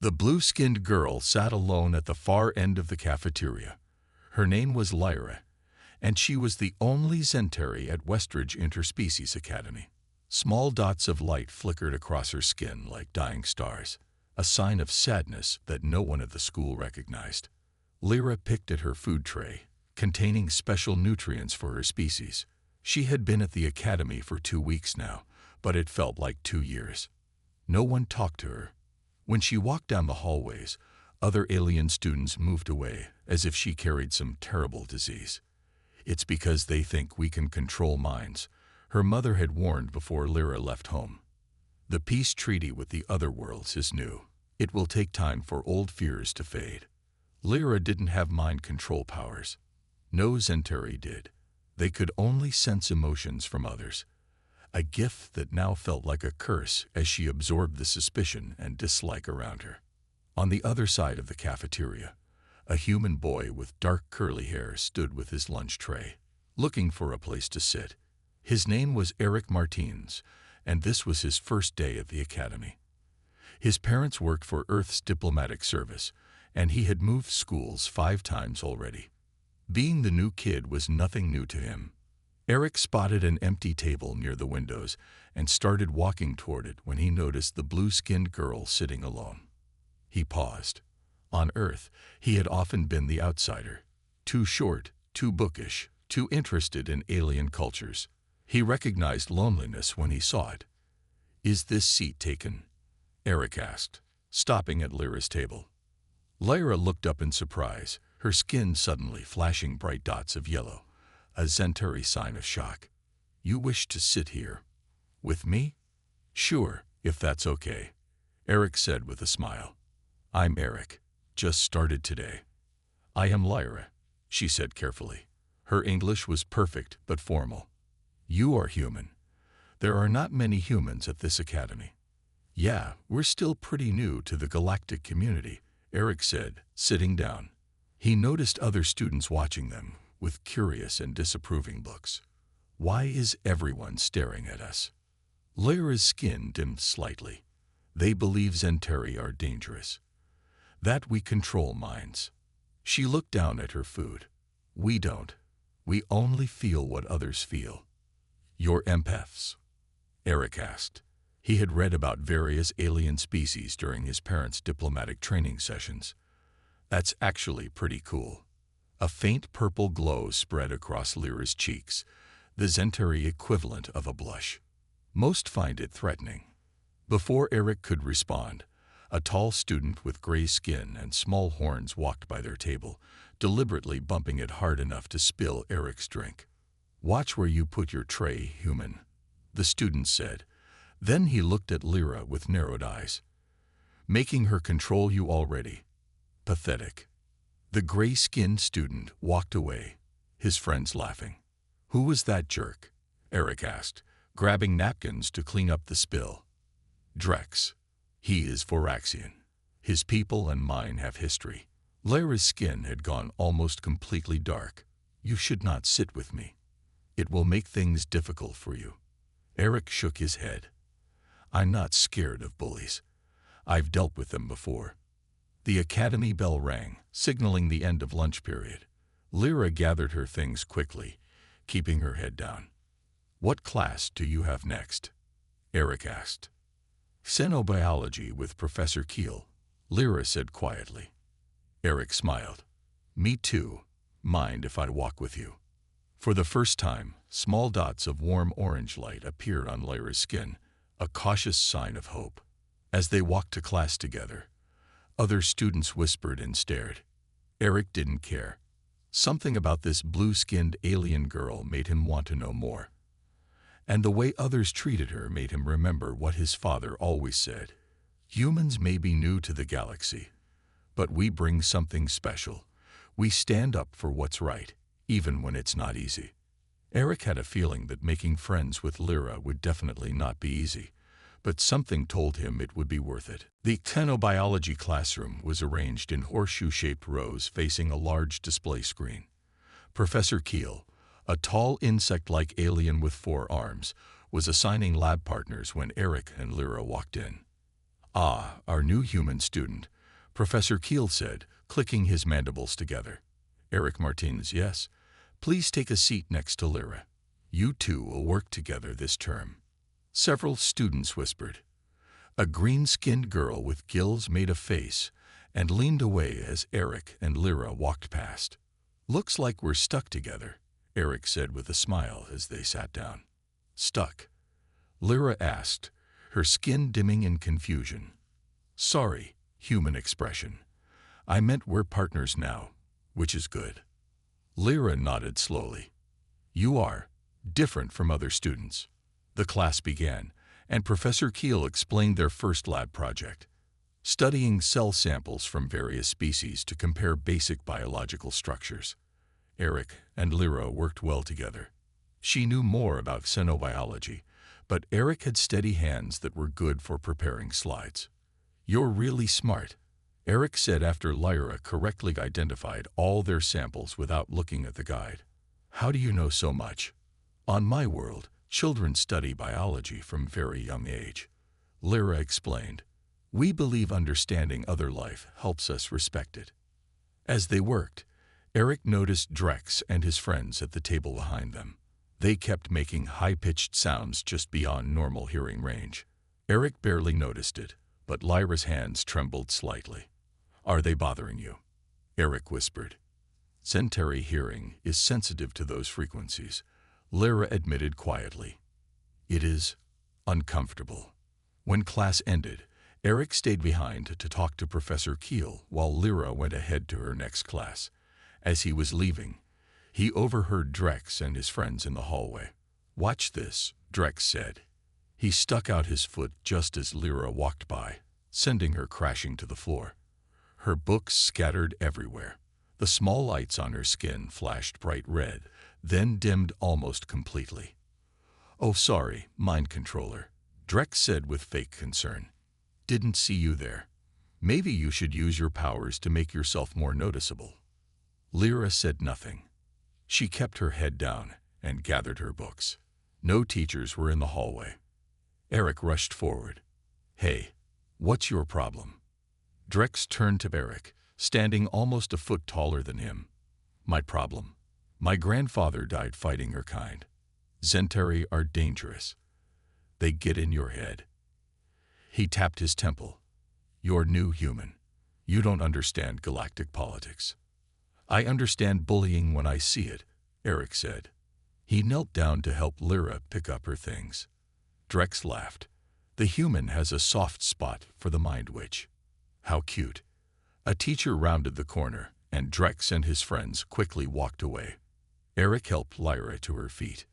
The blue-skinned girl sat alone at the far end of the cafeteria. Her name was Lyra, and she was the only Zentari at Westridge Interspecies Academy. Small dots of light flickered across her skin like dying stars, a sign of sadness that no one at the school recognized. Lyra picked at her food tray, containing special nutrients for her species. She had been at the academy for 2 weeks now, but it felt like 2 years. No one talked to her. When she walked down the hallways, other alien students moved away as if she carried some terrible disease. It's because they think we can control minds, her mother had warned before Lyra left home. The peace treaty with the other worlds is new. It will take time for old fears to fade. Lyra didn't have mind control powers. No Zentari did. They could only sense emotions from others, a gift that now felt like a curse as she absorbed the suspicion and dislike around her. On the other side of the cafeteria, a human boy with dark curly hair stood with his lunch tray, looking for a place to sit. His name was Eric Martins, and this was his first day at the academy. His parents worked for Earth's diplomatic service, and he had moved schools 5 times already. Being the new kid was nothing new to him. Eric spotted an empty table near the windows and started walking toward it when he noticed the blue-skinned girl sitting alone. He paused. On Earth, he had often been the outsider, too short, too bookish, too interested in alien cultures. He recognized loneliness when he saw it. "Is this seat taken?" Eric asked, stopping at Lyra's table. Lyra looked up in surprise, her skin suddenly flashing bright dots of yellow, a Zentari sign of shock. "You wish to sit here? With me?" "Sure, if that's okay," Eric said with a smile. "I'm Eric. Just started today." "I am Lyra," she said carefully. Her English was perfect but formal. "You are human. There are not many humans at this academy." "Yeah, we're still pretty new to the galactic community," Eric said, sitting down. He noticed other students watching them with curious and disapproving looks. "Why is everyone staring at us?" Lyra's skin dimmed slightly. "They believe Zentari are dangerous. That we control minds." She looked down at her food. "We don't. We only feel what others feel." "You're empaths?" Eric asked. He had read about various alien species during his parents' diplomatic training sessions. "That's actually pretty cool." A faint purple glow spread across Lyra's cheeks, the Zentari equivalent of a blush. "Most find it threatening." Before Eric could respond, a tall student with gray skin and small horns walked by their table, deliberately bumping it hard enough to spill Eric's drink. "Watch where you put your tray, human," the student said. Then he looked at Lyra with narrowed eyes. "Making her control you already? Pathetic." The gray-skinned student walked away, his friends laughing. "Who was that jerk?" Eric asked, grabbing napkins to clean up the spill. "Drex. He is Voraxian. His people and mine have history." Lyra's skin had gone almost completely dark. "You should not sit with me. It will make things difficult for you." Eric shook his head. "I'm not scared of bullies. I've dealt with them before." The academy bell rang, signaling the end of lunch period. Lyra gathered her things quickly, keeping her head down. "What class do you have next?" Eric asked. "Xenobiology with Professor Keel," Lyra said quietly. Eric smiled. "Me too. Mind if I walk with you?" For the first time, small dots of warm orange light appeared on Lyra's skin, a cautious sign of hope. As they walked to class together, other students whispered and stared. Eric didn't care. Something about this blue-skinned alien girl made him want to know more. And the way others treated her made him remember what his father always said. "Humans may be new to the galaxy, but we bring something special. We stand up for what's right, even when it's not easy." Eric had a feeling that making friends with Lyra would definitely not be easy, but something told him it would be worth it. The xenobiology classroom was arranged in horseshoe-shaped rows facing a large display screen. Professor Keel, a tall insect-like alien with 4 arms, was assigning lab partners when Eric and Lyra walked in. "Ah, our new human student," Professor Keel said, clicking his mandibles together. "Eric Martinez, yes. Please take a seat next to Lyra. You two will work together this term." Several students whispered. A green-skinned girl with gills made a face and leaned away as Eric and Lyra walked past. "Looks like we're stuck together," Eric said with a smile as they sat down. "Stuck?" Lyra asked, her skin dimming in confusion. "Sorry," human expression. "I meant we're partners now, which is good." Lyra nodded slowly. "You are different from other students." The class began, and Professor Keel explained their first lab project, studying cell samples from various species to compare basic biological structures. Eric and Lyra worked well together. She knew more about xenobiology, but Eric had steady hands that were good for preparing slides. "You're really smart," Eric said after Lyra correctly identified all their samples without looking at the guide. "How do you know so much?" "On my world, children study biology from very young age," Lyra explained. "We believe understanding other life helps us respect it." As they worked, Eric noticed Drex and his friends at the table behind them. They kept making high-pitched sounds just beyond normal hearing range. Eric barely noticed it, but Lyra's hands trembled slightly. "Are they bothering you?" Eric whispered. "Centauri hearing is sensitive to those frequencies," Lyra admitted quietly. "It is uncomfortable." When class ended, Eric stayed behind to talk to Professor Keel while Lyra went ahead to her next class. As he was leaving, he overheard Drex and his friends in the hallway. "Watch this," Drex said. He stuck out his foot just as Lyra walked by, sending her crashing to the floor. Her books scattered everywhere. The small lights on her skin flashed bright red, then dimmed almost completely. "Oh, sorry, mind controller," Drex said with fake concern. "Didn't see you there. Maybe you should use your powers to make yourself more noticeable." Lyra said nothing. She kept her head down and gathered her books. No teachers were in the hallway. Eric rushed forward. "Hey, what's your problem?" Drex turned to Eric, standing almost a foot taller than him. "My problem? My grandfather died fighting her kind. Centauri are dangerous. They get in your head." He tapped his temple. "You're new human. You don't understand galactic politics." "I understand bullying when I see it," Eric said. He knelt down to help Lyra pick up her things. Drex laughed. "The human has a soft spot for the mind witch." "How cute." A teacher rounded the corner, and Drex and his friends quickly walked away. Eric helped Lyra to her feet.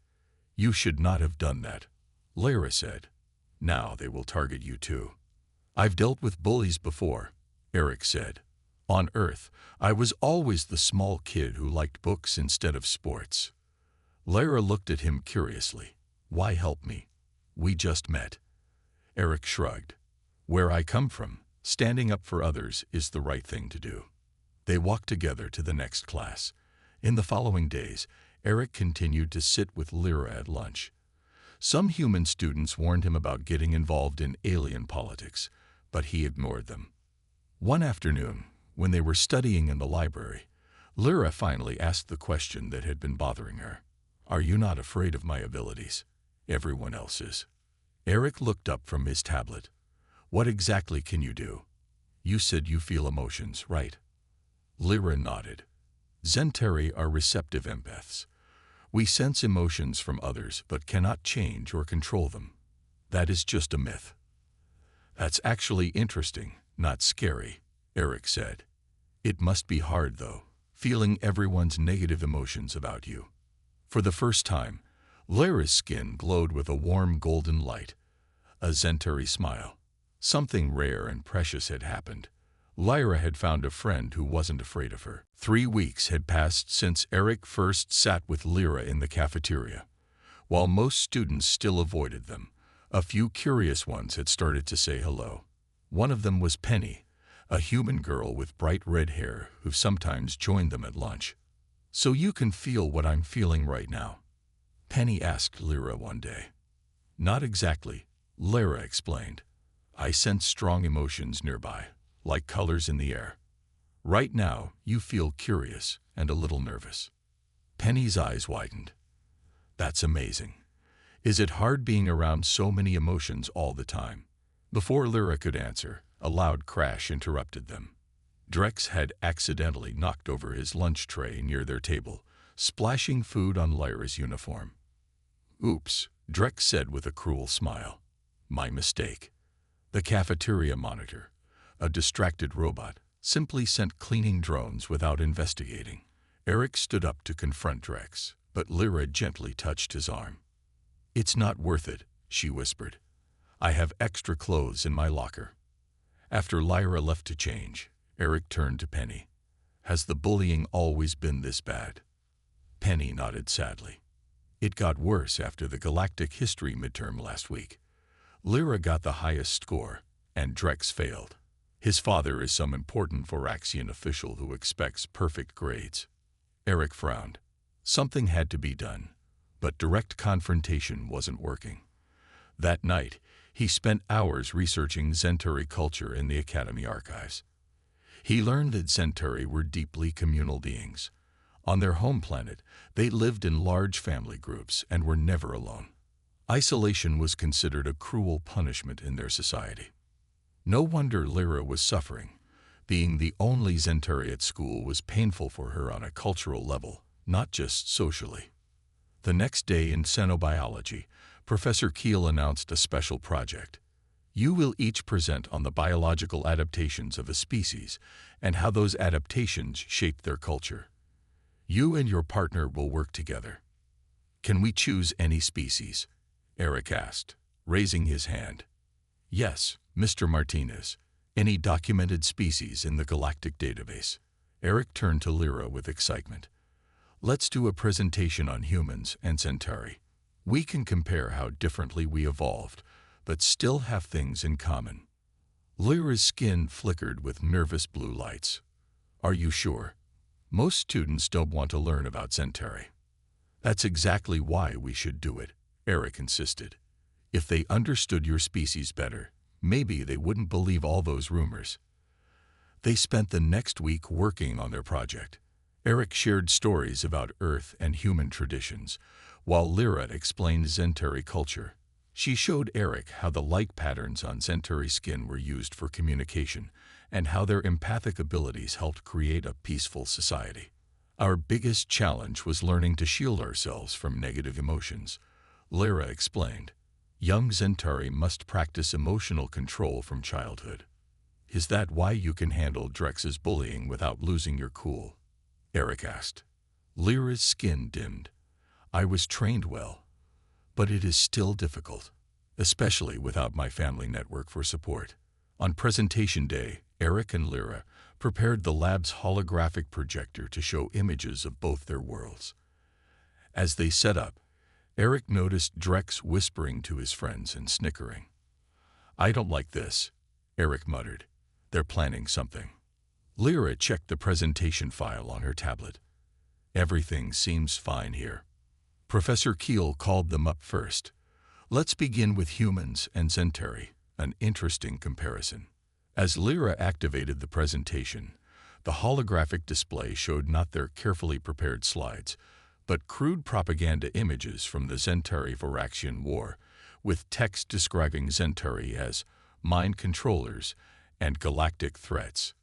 "You should not have done that," Lyra said. "Now they will target you too." "I've dealt with bullies before," Eric said. "On Earth, I was always the small kid who liked books instead of sports." Lyra looked at him curiously. "Why help me? We just met." Eric shrugged. "Where I come from, standing up for others is the right thing to do." They walked together to the next class. In the following days, Eric continued to sit with Lyra at lunch. Some human students warned him about getting involved in alien politics, but he ignored them. One afternoon, when they were studying in the library, Lyra finally asked the question that had been bothering her. "Are you not afraid of my abilities? Everyone else is." Eric looked up from his tablet. "What exactly can you do? You said you feel emotions, right?" Lyra nodded. "Centauri are receptive empaths. We sense emotions from others but cannot change or control them. That is just a myth." "That's actually interesting, not scary," Eric said. "It must be hard, though, feeling everyone's negative emotions about you." For the first time, Lyra's skin glowed with a warm golden light, a Centauri smile. Something rare and precious had happened. Lyra had found a friend who wasn't afraid of her. 3 weeks had passed since Eric first sat with Lyra in the cafeteria. While most students still avoided them, a few curious ones had started to say hello. One of them was Penny, a human girl with bright red hair who sometimes joined them at lunch. "So you can feel what I'm feeling right now?" Penny asked Lyra one day. "Not exactly," Lyra explained. I sense strong emotions nearby, like colors in the air. Right now, you feel curious and a little nervous. Penny's eyes widened. That's amazing. Is it hard being around so many emotions all the time? Before Lyra could answer, a loud crash interrupted them. Drex had accidentally knocked over his lunch tray near their table, splashing food on Lyra's uniform. Oops, Drex said with a cruel smile. My mistake. The cafeteria monitor, a distracted robot, simply sent cleaning drones without investigating. Eric stood up to confront Drex, but Lyra gently touched his arm. It's not worth it, she whispered. I have extra clothes in my locker. After Lyra left to change, Eric turned to Penny. Has the bullying always been this bad? Penny nodded sadly. It got worse after the Galactic history midterm last week. Lyra got the highest score, and Drex failed. His father is some important Voraxian official who expects perfect grades. Eric frowned. Something had to be done, but direct confrontation wasn't working. That night, he spent hours researching Centauri culture in the Academy archives. He learned that Centauri were deeply communal beings. On their home planet, they lived in large family groups and were never alone. Isolation was considered a cruel punishment in their society. No wonder Lyra was suffering. Being the only Centauri at school was painful for her on a cultural level, not just socially. The next day in xenobiology, Professor Keel announced a special project. You will each present on the biological adaptations of a species and how those adaptations shape their culture. You and your partner will work together. Can we choose any species? Eric asked, raising his hand. Yes, Mr. Martinez. Any documented species in the Galactic database. Eric turned to Lyra with excitement. Let's do a presentation on humans and Centauri. We can compare how differently we evolved, but still have things in common. Lyra's skin flickered with nervous blue lights. Are you sure? Most students don't want to learn about Centauri. That's exactly why we should do it, Eric insisted. If they understood your species better, maybe they wouldn't believe all those rumors. They spent the next week working on their project. Eric shared stories about Earth and human traditions, while Lyra explained Centauri culture. She showed Eric how the light patterns on Centauri skin were used for communication, and how their empathic abilities helped create a peaceful society. Our biggest challenge was learning to shield ourselves from negative emotions, Lyra explained. Young Centauri must practice emotional control from childhood. Is that why you can handle Drex's bullying without losing your cool? Eric asked. Lyra's skin dimmed. I was trained well, but it is still difficult, especially without my family network for support. On presentation day, Eric and Lyra prepared the lab's holographic projector to show images of both their worlds. As they set up, Eric noticed Drex whispering to his friends and snickering. I don't like this, Eric muttered. They're planning something. Lyra checked the presentation file on her tablet. Everything seems fine here. Professor Keel called them up first. Let's begin with humans and Centauri, an interesting comparison. As Lyra activated the presentation, the holographic display showed not their carefully prepared slides, but crude propaganda images from the Centauri-Voraxian War, with text describing Centauri as mind controllers and galactic threats.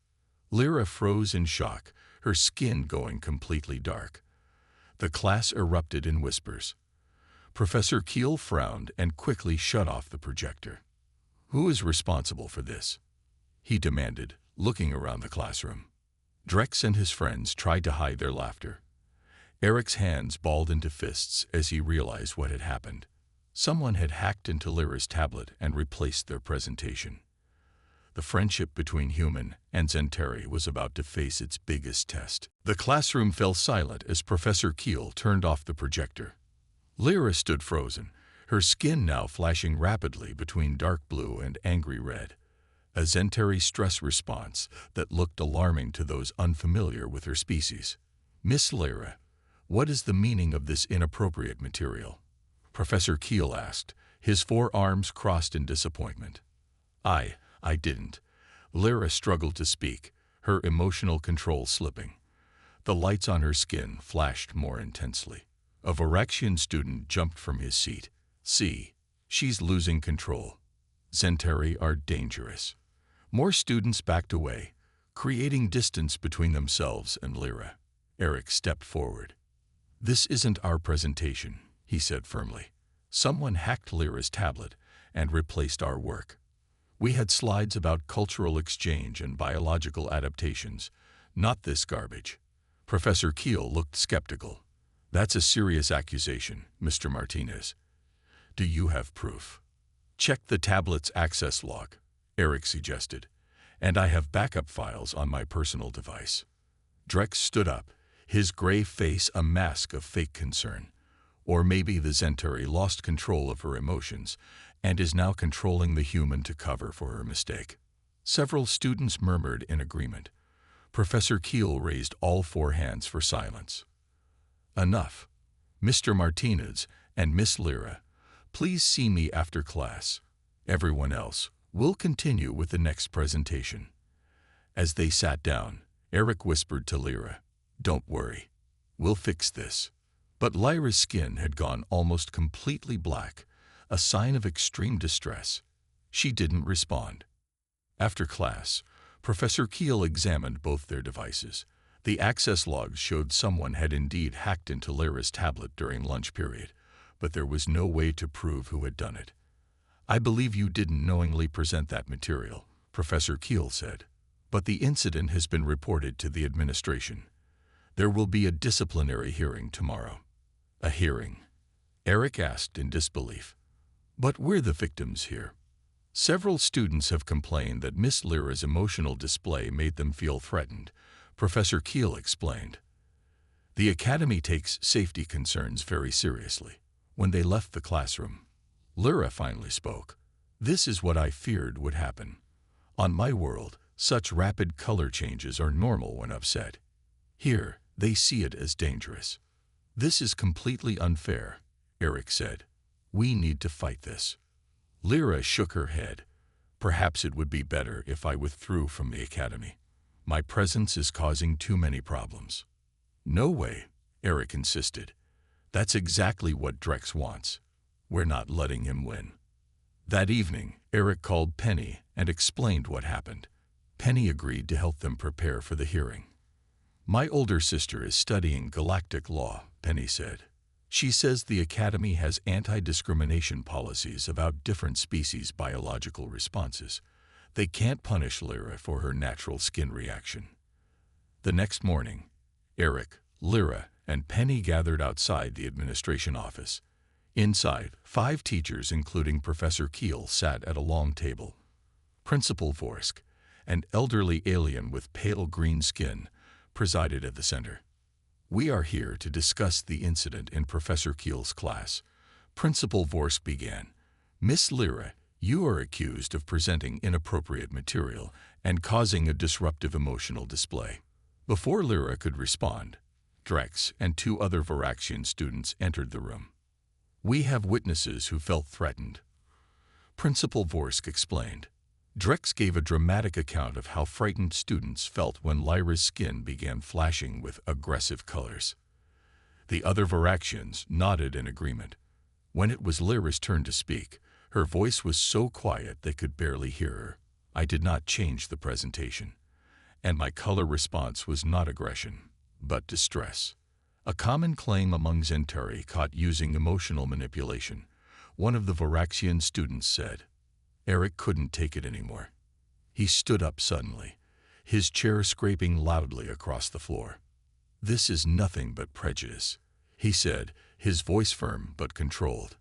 Lyra froze in shock, her skin going completely dark. The class erupted in whispers. Professor Keel frowned and quickly shut off the projector. Who is responsible for this? He demanded, looking around the classroom. Drex and his friends tried to hide their laughter. Eric's hands balled into fists as he realized what had happened. Someone had hacked into Lyra's tablet and replaced their presentation. The friendship between human and Centauri was about to face its biggest test. The classroom fell silent as Professor Keel turned off the projector. Lyra stood frozen, her skin now flashing rapidly between dark blue and angry red, a Centauri stress response that looked alarming to those unfamiliar with her species. Miss Lyra, what is the meaning of this inappropriate material? Professor Keel asked, his forearms crossed in disappointment. I didn't. Lyra struggled to speak, her emotional control slipping. The lights on her skin flashed more intensely. A Varaxian student jumped from his seat. See, she's losing control. Zentari are dangerous. More students backed away, creating distance between themselves and Lyra. Eric stepped forward. This isn't our presentation, he said firmly. Someone hacked Lyra's tablet and replaced our work. We had slides about cultural exchange and biological adaptations, not this garbage. Professor Keel looked skeptical. That's a serious accusation, Mr. Martinez. Do you have proof? Check the tablet's access log, Eric suggested, and I have backup files on my personal device. Drex stood up, his gray face a mask of fake concern. Or maybe the Zentari lost control of her emotions and is now controlling the human to cover for her mistake. Several students murmured in agreement. Professor Keel raised all 4 hands for silence. Enough. Mr. Martinez and Miss Lyra, please see me after class. Everyone else, we'll continue with the next presentation. As they sat down, Eric whispered to Lyra, "Don't worry. We'll fix this." But Lyra's skin had gone almost completely black, a sign of extreme distress. She didn't respond. After class, Professor Keel examined both their devices. The access logs showed someone had indeed hacked into Lyra's tablet during lunch period, but there was no way to prove who had done it. I believe you didn't knowingly present that material, Professor Keel said, but the incident has been reported to the administration. There will be a disciplinary hearing tomorrow. A hearing? Eric asked in disbelief. But we're the victims here. Several students have complained that Miss Lyra's emotional display made them feel threatened, Professor Keel explained. The Academy takes safety concerns very seriously. When they left the classroom, Lyra finally spoke. This is what I feared would happen. On my world, such rapid color changes are normal when upset. Here, they see it as dangerous. This is completely unfair, Eric said. We need to fight this. Lyra shook her head. Perhaps it would be better if I withdrew from the Academy. My presence is causing too many problems. No way, Eric insisted. That's exactly what Drex wants. We're not letting him win. That evening, Eric called Penny and explained what happened. Penny agreed to help them prepare for the hearing. My older sister is studying galactic law, Penny said. She says the Academy has anti-discrimination policies about different species' biological responses. They can't punish Lyra for her natural skin reaction. The next morning, Eric, Lyra, and Penny gathered outside the administration office. Inside, 5 teachers, including Professor Keel, sat at a long table. Principal Vorsk, an elderly alien with pale green skin, presided at the center. We are here to discuss the incident in Professor Keel's class. Principal Vorsk began. Miss Lyra, you are accused of presenting inappropriate material and causing a disruptive emotional display. Before Lyra could respond, Drex and 2 other Varaxian students entered the room. We have witnesses who felt threatened. Principal Vorsk explained. Drex gave a dramatic account of how frightened students felt when Lyra's skin began flashing with aggressive colors. The other Varaxians nodded in agreement. When it was Lyra's turn to speak, her voice was so quiet they could barely hear her. I did not change the presentation, and my color response was not aggression, but distress. A common claim among Zentari caught using emotional manipulation. One of the Varaxian students said. Eric couldn't take it anymore. He stood up suddenly, his chair scraping loudly across the floor. This is nothing but prejudice, he said, his voice firm but controlled.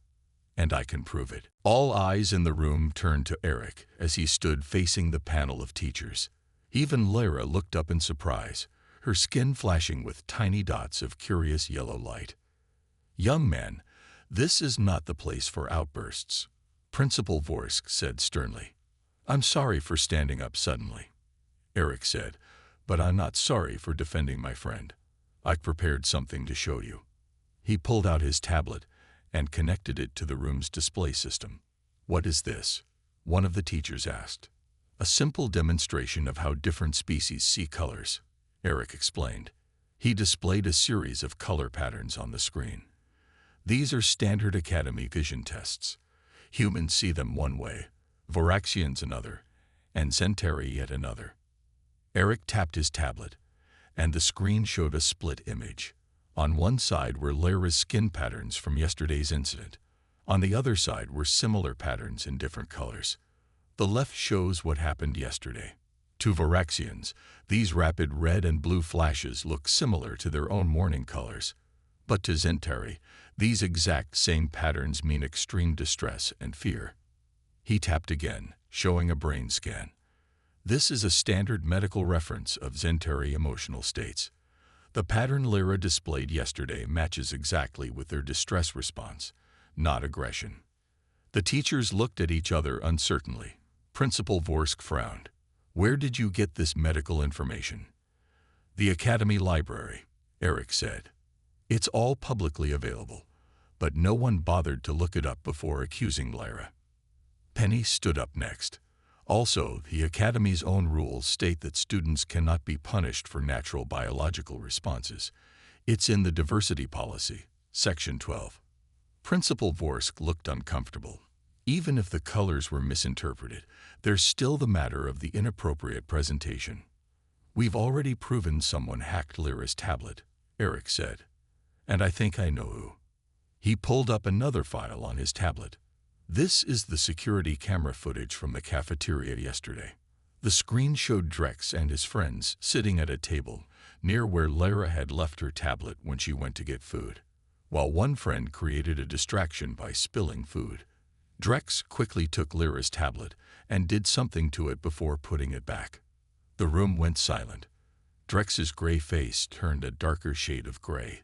And I can prove it. All eyes in the room turned to Eric as he stood facing the panel of teachers. Even Lyra looked up in surprise, her skin flashing with tiny dots of curious yellow light. Young man, this is not the place for outbursts, Principal Vorsk said sternly. I'm sorry for standing up suddenly, Eric said, but I'm not sorry for defending my friend. I've prepared something to show you. He pulled out his tablet and connected it to the room's display system. What is this? one of the teachers asked. A simple demonstration of how different species see colors, Eric explained. He displayed a series of color patterns on the screen. These are standard Academy vision tests. Humans see them one way, Voraxians another, and Centauri yet another. Eric tapped his tablet, and the screen showed a split image. On one side were Lyra's skin patterns from yesterday's incident. On the other side were similar patterns in different colors. The left shows what happened yesterday. To Voraxians, these rapid red and blue flashes look similar to their own morning colors. But to Centauri, these exact same patterns mean extreme distress and fear. He tapped again, showing a brain scan. This is a standard medical reference of Centauri emotional states. The pattern Lyra displayed yesterday matches exactly with their distress response, not aggression. The teachers looked at each other uncertainly. Principal Vorsk frowned. "Where did you get this medical information?" "The Academy Library," Eric said. "It's all publicly available, but no one bothered to look it up before accusing Lyra." Penny stood up next. "Also, the Academy's own rules state that students cannot be punished for natural biological responses. It's in the diversity policy, Section 12. Principal Vorsk looked uncomfortable. Even if the colors were misinterpreted, there's still the matter of the inappropriate presentation. "We've already proven someone hacked Lyra's tablet," Eric said. "And I think I know who." He pulled up another file on his tablet. This is the security camera footage from the cafeteria yesterday. The screen showed Drex and his friends sitting at a table near where Lyra had left her tablet when she went to get food, while one friend created a distraction by spilling food. Drex quickly took Lyra's tablet and did something to it before putting it back. The room went silent. Drex's gray face turned a darker shade of gray,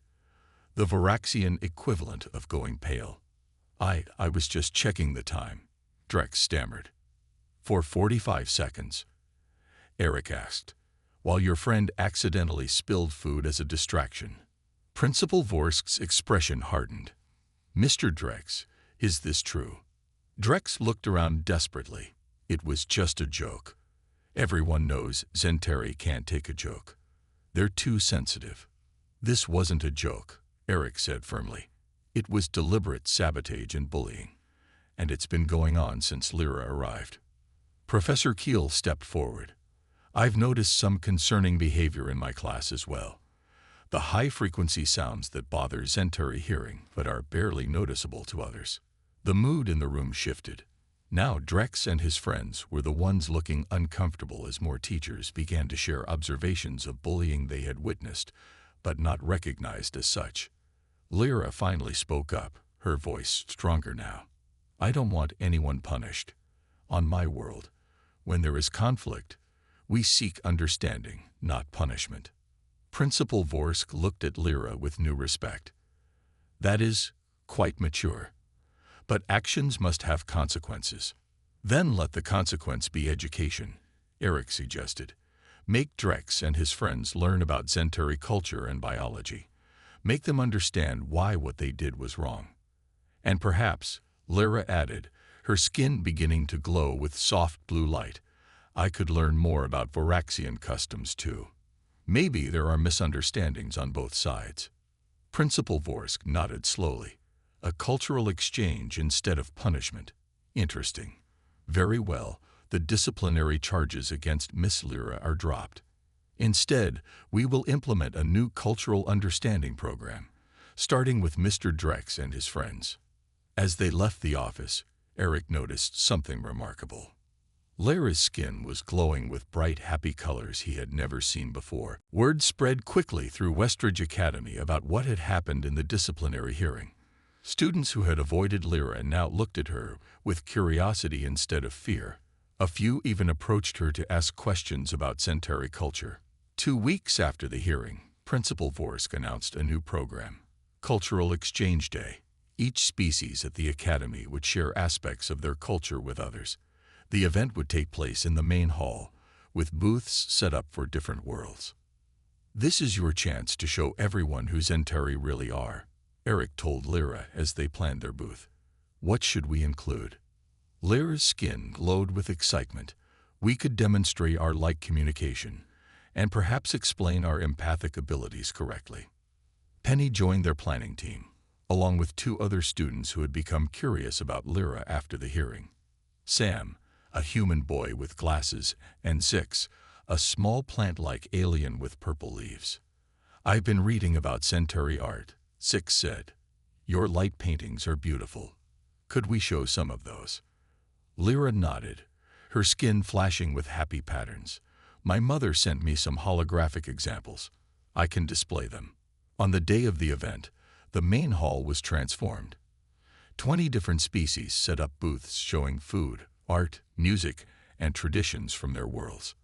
the Voraxian equivalent of going pale. I was just checking the time," Drex stammered. "For 45 seconds?" Eric asked, "while your friend accidentally spilled food as a distraction." Principal Vorsk's expression hardened. "Mr. Drex, is this true?" Drex looked around desperately. It was just a joke. Everyone knows Centauri can't take a joke. They're too sensitive. "This wasn't a joke," Eric said firmly. "It was deliberate sabotage and bullying, and it's been going on since Lyra arrived." Professor Keel stepped forward. "I've noticed some concerning behavior in my class as well. The high-frequency sounds that bother Centauri hearing but are barely noticeable to others." The mood in the room shifted. Now Drex and his friends were the ones looking uncomfortable as more teachers began to share observations of bullying they had witnessed, but not recognized as such. Lyra finally spoke up, her voice stronger now. "I don't want anyone punished. On my world, when there is conflict, we seek understanding, not punishment." Principal Vorsk looked at Lyra with new respect. "That is quite mature. But actions must have consequences." "Then let the consequence be education," Eric suggested. "Make Drex and his friends learn about Centauri culture and biology. Make them understand why what they did was wrong. And perhaps," Lyra added, her skin beginning to glow with soft blue light, "I could learn more about Voraxian customs too. Maybe there are misunderstandings on both sides." Principal Vorsk nodded slowly. "A cultural exchange instead of punishment. Interesting. Very well, the disciplinary charges against Miss Lyra are dropped. Instead, we will implement a new cultural understanding program, starting with Mr. Drex and his friends." As they left the office, Eric noticed something remarkable. Lyra's skin was glowing with bright, happy colors he had never seen before. Word spread quickly through Westridge Academy about what had happened in the disciplinary hearing. Students who had avoided Lyra now looked at her with curiosity instead of fear. A few even approached her to ask questions about Centauri culture. 2 weeks after the hearing, Principal Vorsk announced a new program, Cultural Exchange Day. Each species at the Academy would share aspects of their culture with others. The event would take place in the main hall, with booths set up for different worlds. "This is your chance to show everyone who Centauri really are," Eric told Lyra as they planned their booth. "What should we include?" Lyra's skin glowed with excitement. We could demonstrate our light communication and perhaps explain our empathic abilities correctly. Penny joined their planning team, along with two other students who had become curious about Lyra after the hearing. Sam, a human boy with glasses, and Zix, a small plant-like alien with purple leaves. "I've been reading about Centauri art," Zix said. "Your light paintings are beautiful. Could we show some of those?" Lyra nodded, her skin flashing with happy patterns. "My mother sent me some holographic examples. I can display them." On the day of the event, the main hall was transformed. 20 different species set up booths showing food, art, music, and traditions from their worlds.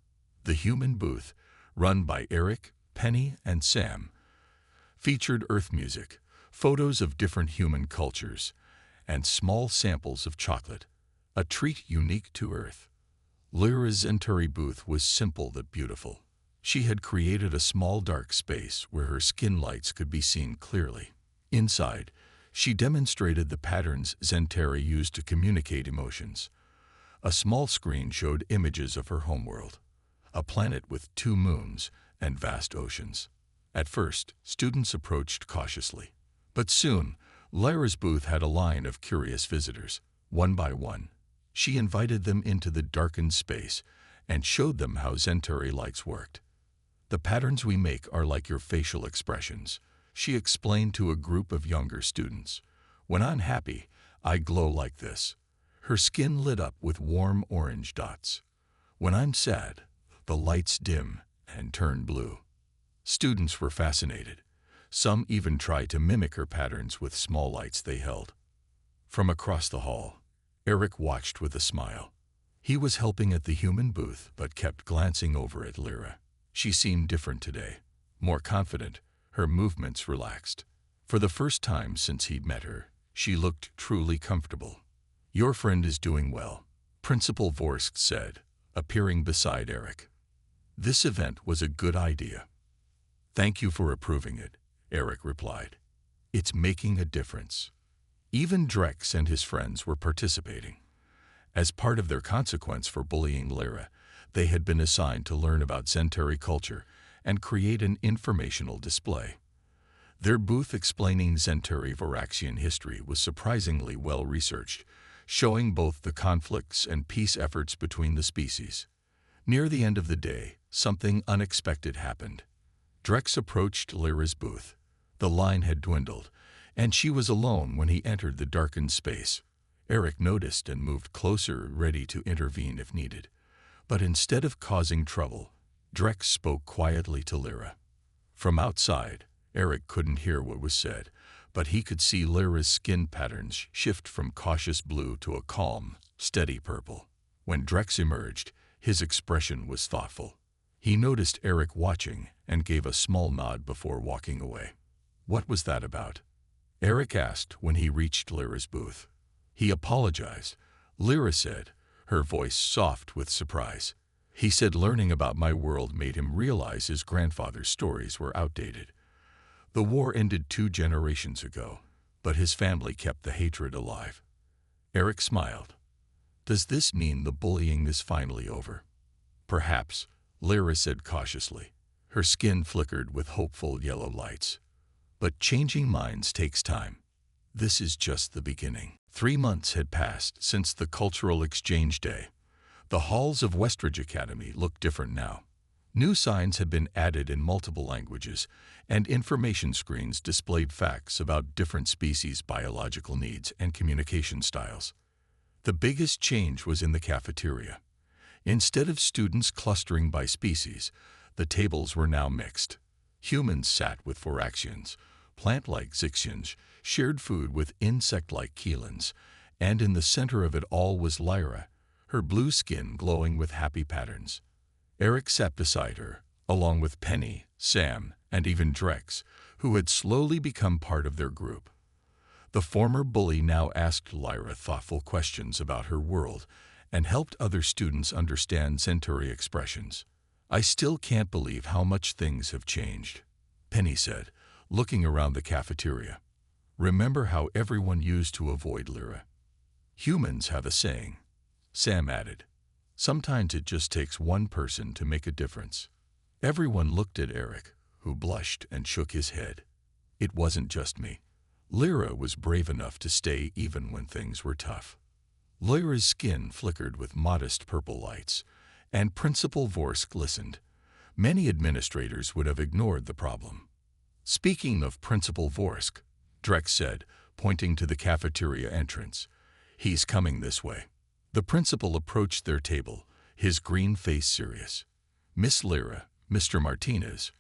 The human booth, run by Eric, Penny, and Sam, featured Earth music, photos of different human cultures, and small samples of chocolate, a treat unique to Earth. Lyra's Centauri booth was simple but beautiful. She had created a small dark space where her skin lights could be seen clearly. Inside, she demonstrated the patterns Centauri used to communicate emotions. A small screen showed images of her homeworld, a planet with 2 moons and vast oceans. At first, students approached cautiously, but soon, Lyra's booth had a line of curious visitors. One by one, she invited them into the darkened space and showed them how Centauri lights worked. "The patterns we make are like your facial expressions," she explained to a group of younger students. "When I'm happy, I glow like this." Her skin lit up with warm orange dots. "When I'm sad, the lights dim and turn blue." Students were fascinated. Some even tried to mimic her patterns with small lights they held. From across the hall, Eric watched with a smile. He was helping at the human booth but kept glancing over at Lyra. She seemed different today, more confident, her movements relaxed. For the first time since he'd met her, she looked truly comfortable. "Your friend is doing well," Principal Vorsk said, appearing beside Eric. "This event was a good idea." "Thank you for approving it," Eric replied. "It's making a difference." Even Drex and his friends were participating. As part of their consequence for bullying Lyra, they had been assigned to learn about Centauri culture and create an informational display. Their booth explaining Centauri Varaxian history was surprisingly well researched, showing both the conflicts and peace efforts between the species. Near the end of the day, something unexpected happened. Drex approached Lyra's booth. The line had dwindled, and she was alone when he entered the darkened space. Eric noticed and moved closer, ready to intervene if needed. But instead of causing trouble, Drex spoke quietly to Lyra. From outside, Eric couldn't hear what was said, but he could see Lyra's skin patterns shift from cautious blue to a calm, steady purple. When Drex emerged, his expression was thoughtful. He noticed Eric watching and gave a small nod before walking away. "What was that about?" Eric asked when he reached Lyra's booth. "He apologized," Lyra said, her voice soft with surprise. "He said learning about my world made him realize his grandfather's stories were outdated. The war ended 2 generations ago, but his family kept the hatred alive." Eric smiled. "Does this mean the bullying is finally over?" "Perhaps," Lyra said cautiously. Her skin flickered with hopeful yellow lights. "But changing minds takes time. This is just the beginning." 3 months had passed since the cultural exchange day. The halls of Westridge Academy looked different now. New signs had been added in multiple languages, and information screens displayed facts about different species' biological needs and communication styles. The biggest change was in the cafeteria. Instead of students clustering by species, the tables were now mixed. Humans sat with Varaxians, plant-like Zixians shared food with insect-like Keelans, and in the center of it all was Lyra, her blue skin glowing with happy patterns. Eric sat beside her, along with Penny, Sam, and even Drex, who had slowly become part of their group. The former bully now asked Lyra thoughtful questions about her world and helped other students understand Centauri expressions. "I still can't believe how much things have changed," Penny said, looking around the cafeteria. "Remember how everyone used to avoid Lyra? Humans have a saying, Sam added. Sometimes it just takes one person to make a difference. Everyone looked at Eric, who blushed and shook his head. It wasn't just me. Lyra was brave enough to stay even when things were tough. Lyra's skin flickered with modest purple lights, and Principal Vorsk listened. Many administrators would have ignored the problem. Speaking of Principal Vorsk, Drek said, pointing to the cafeteria entrance, "He's coming this way." The principal approached their table, his green face serious. "Miss Lyra, Mr. Martinez,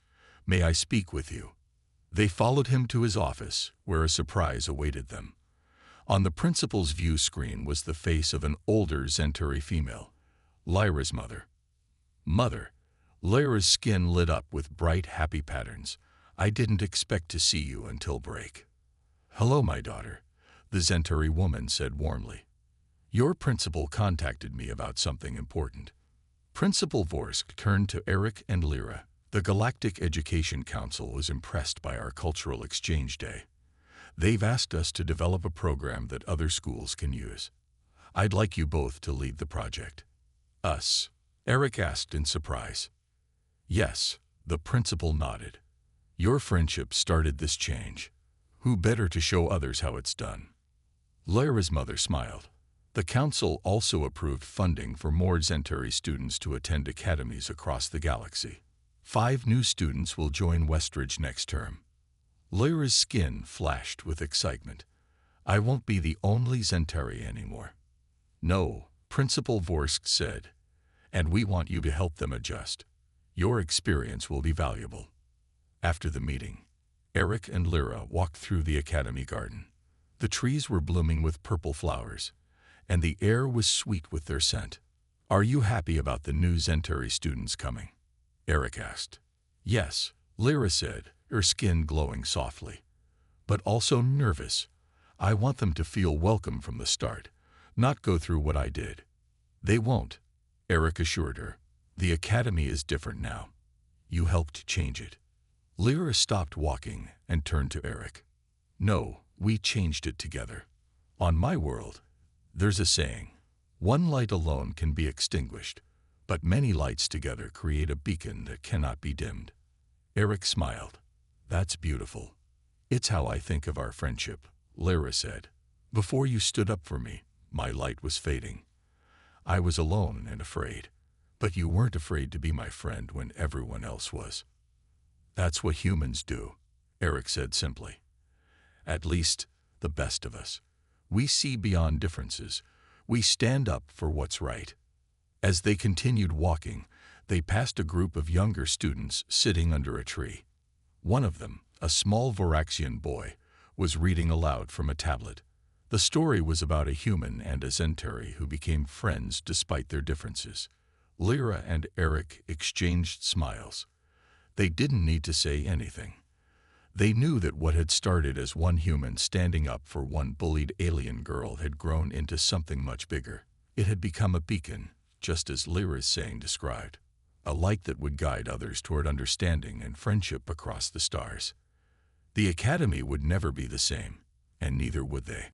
may I speak with you?" They followed him to his office, where a surprise awaited them. On the principal's view screen was the face of an older Centauri female, Lyra's mother. "Mother." Lyra's skin lit up with bright, happy patterns. "I didn't expect to see you until break." "Hello, my daughter," the Centauri woman said warmly. "Your principal contacted me about something important." Principal Vorsk turned to Eric and Lyra. "The Galactic Education Council was impressed by our cultural exchange day. They've asked us to develop a program that other schools can use. I'd like you both to lead the project." "Us?" Eric asked in surprise. "Yes," the principal nodded. "Your friendship started this change. Who better to show others how it's done?" Lyra's mother smiled. The council also approved funding for more Centauri students to attend academies across the galaxy. 5 new students will join Westridge next term. Lyra's skin flashed with excitement. "I won't be the only Centauri anymore." "No," Principal Vorsk said, "and we want you to help them adjust. Your experience will be valuable." After the meeting, Eric and Lyra walked through the academy garden. The trees were blooming with purple flowers, and the air was sweet with their scent. "Are you happy about the new Centauri students coming?" Eric asked. "Yes," Lyra said, her skin glowing softly, "but also nervous. I want them to feel welcome from the start, not go through what I did." "They won't," Eric assured her. "The academy is different now. You helped change it." Lyra stopped walking and turned to Eric. "No, we changed it together. On my world, there's a saying, one light alone can be extinguished, but many lights together create a beacon that cannot be dimmed." Eric smiled. "That's beautiful. It's how I think of our friendship," Lyra said. "Before you stood up for me, my light was fading. I was alone and afraid, but you weren't afraid to be my friend when everyone else was." "That's what humans do," Eric said simply. "At least, the best of us. We see beyond differences. We stand up for what's right." As they continued walking, they passed a group of younger students sitting under a tree. One of them, a small Voraxian boy, was reading aloud from a tablet. The story was about a human and a Centauri who became friends despite their differences. Lyra and Eric exchanged smiles. They didn't need to say anything. They knew that what had started as one human standing up for one bullied alien girl had grown into something much bigger. It had become a beacon, just as Lyra's saying described, a light that would guide others toward understanding and friendship across the stars. The academy would never be the same, and neither would they.